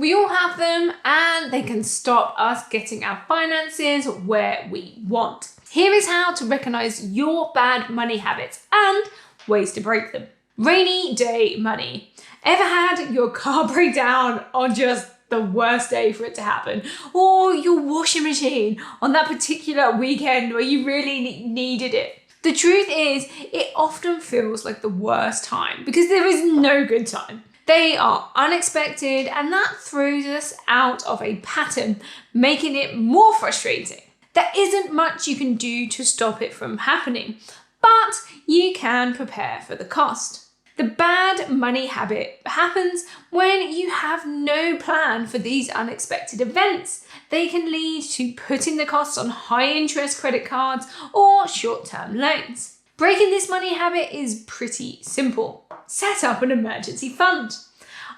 We all have them and they can stop us getting our finances where we want. Here is how to recognize your bad money habits and ways to break them. Rainy day money. Ever had your car break down on just the worst day for it to happen? Or your washing machine on that particular weekend where you really needed it? The truth is, it often feels like the worst time because there is no good time. They are unexpected and that throws us out of a pattern, making it more frustrating. There isn't much you can do to stop it from happening, but you can prepare for the cost. The bad money habit happens when you have no plan for these unexpected events. They can lead to putting the costs on high-interest credit cards or short-term loans. Breaking this money habit is pretty simple. Set up an emergency fund.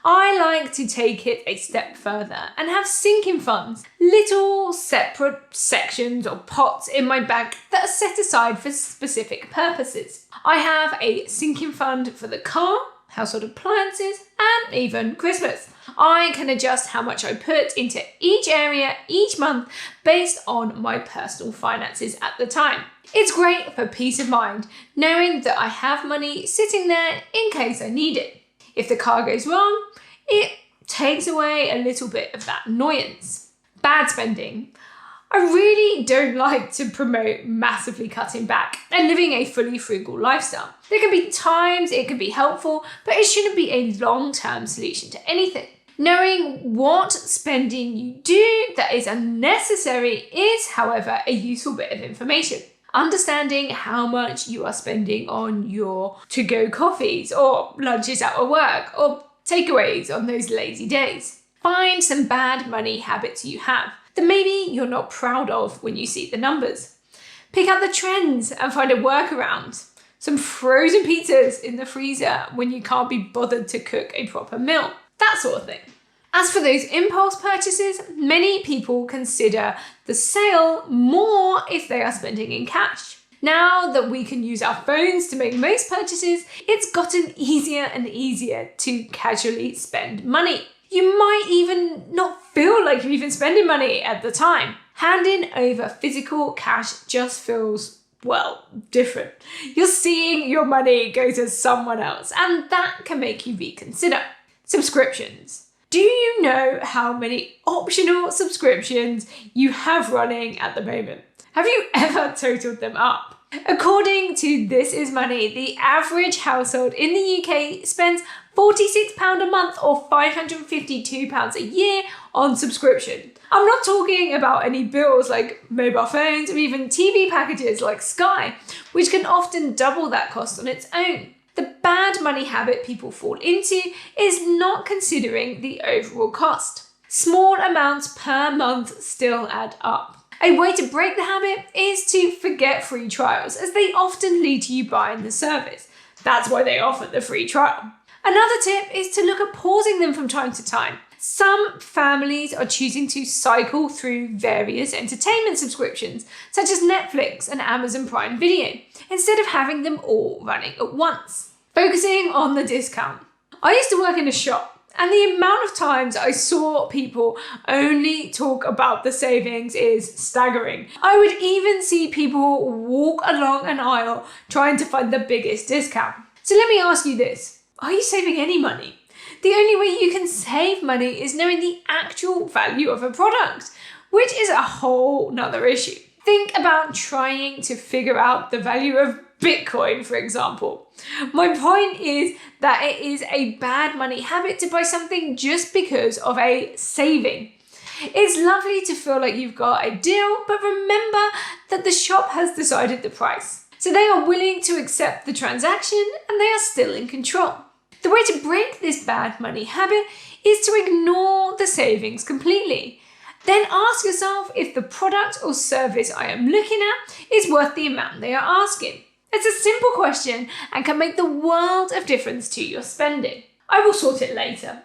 I like to take it a step further and have sinking funds, little separate sections or pots in my bank that are set aside for specific purposes. I have a sinking fund for the car, household appliances, and even Christmas. I can adjust how much I put into each area each month based on my personal finances at the time. It's great for peace of mind, knowing that I have money sitting there in case I need it. If the car goes wrong, it takes away a little bit of that annoyance. Bad spending. I really don't like to promote massively cutting back and living a fully frugal lifestyle. There can be times it can be helpful, but it shouldn't be a long-term solution to anything. Knowing what spending you do that is unnecessary is, however, a useful bit of information. Understanding how much you are spending on your to-go coffees or lunches at work or takeaways on those lazy days. Find some bad money habits you have that maybe you're not proud of when you see the numbers. Pick out the trends and find a workaround. Some frozen pizzas in the freezer when you can't be bothered to cook a proper meal. That sort of thing. As for those impulse purchases, many people consider the sale more if they are spending in cash. Now that we can use our phones to make most purchases, it's gotten easier and easier to casually spend money. You might even not feel like you're even spending money at the time. Handing over physical cash just feels, well, different. You're seeing your money go to someone else, and that can make you reconsider. Subscriptions. Do you know how many optional subscriptions you have running at the moment? Have you ever totaled them up? According to This Is Money, the average household in the UK spends £46 a month or £552 a year on subscription. I'm not talking about any bills like mobile phones or even TV packages like Sky, which can often double that cost on its own. The bad money habit people fall into is not considering the overall cost. Small amounts per month still add up. A way to break the habit is to forget free trials, as they often lead to you buying the service. That's why they offer the free trial. Another tip is to look at pausing them from time to time. Some families are choosing to cycle through various entertainment subscriptions, such as Netflix and Amazon Prime Video, instead of having them all running at once. Focusing on the discount. I used to work in a shop, and the amount of times I saw people only talk about the savings is staggering. I would even see people walk along an aisle trying to find the biggest discount. So let me ask you this. Are you saving any money? The only way you can save money is knowing the actual value of a product, which is a whole nother issue. Think about trying to figure out the value of Bitcoin, for example. My point is that it is a bad money habit to buy something just because of a saving. It's lovely to feel like you've got a deal, but remember that the shop has decided the price. So they are willing to accept the transaction and they are still in control. The way to break this bad money habit is to ignore the savings completely. Then ask yourself if the product or service I am looking at is worth the amount they are asking. It's a simple question and can make the world of difference to your spending. I will sort it later.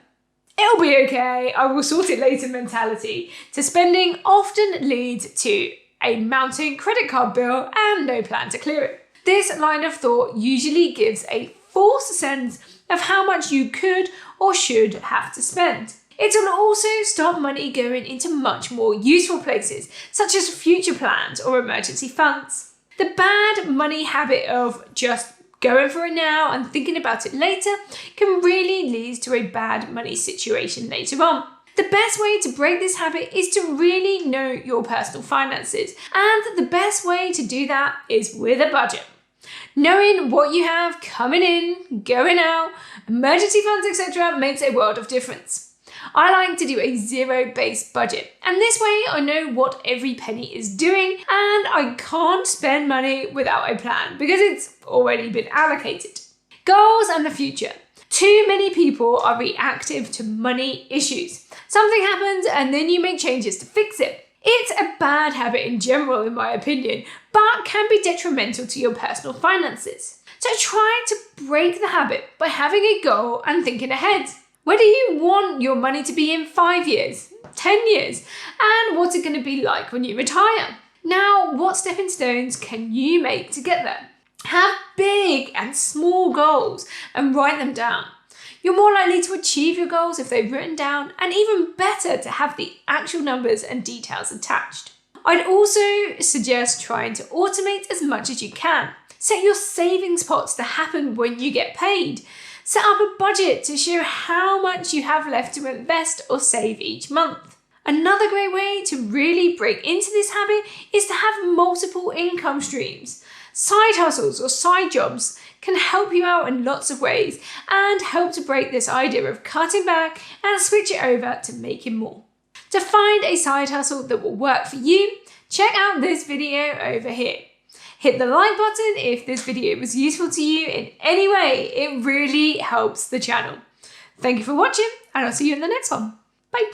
It'll be okay, I will sort it later mentality to spending often leads to a mounting credit card bill and no plan to clear it. This line of thought usually gives a false sense of how much you could or should have to spend. It'll also stop money going into much more useful places, such as future plans or emergency funds. The bad money habit of just going for it now and thinking about it later can really lead to a bad money situation later on. The best way to break this habit is to really know your personal finances, and the best way to do that is with a budget. Knowing what you have coming in, going out, emergency funds, etc. makes a world of difference. I like to do a zero-based budget, and this way I know what every penny is doing, and I can't spend money without a plan because it's already been allocated. Goals and the future. Too many people are reactive to money issues. Something happens and then you make changes to fix it. It's a bad habit in general, in my opinion, but can be detrimental to your personal finances. So try to break the habit by having a goal and thinking ahead. Where do you want your money to be in 5 years, 10 years? And what's it going to be like when you retire? Now, what stepping stones can you make to get there? Have big and small goals and write them down. You're more likely to achieve your goals if they're written down, and even better to have the actual numbers and details attached. I'd also suggest trying to automate as much as you can. Set your savings pots to happen when you get paid. Set up a budget to show how much you have left to invest or save each month. Another great way to really break into this habit is to have multiple income streams. Side hustles or side jobs can help you out in lots of ways and help to break this idea of cutting back and switch it over to making more. To find a side hustle that will work for you, check out this video over here. Hit the like button if this video was useful to you in any way. It really helps the channel. Thank you for watching, and I'll see you in the next one. Bye.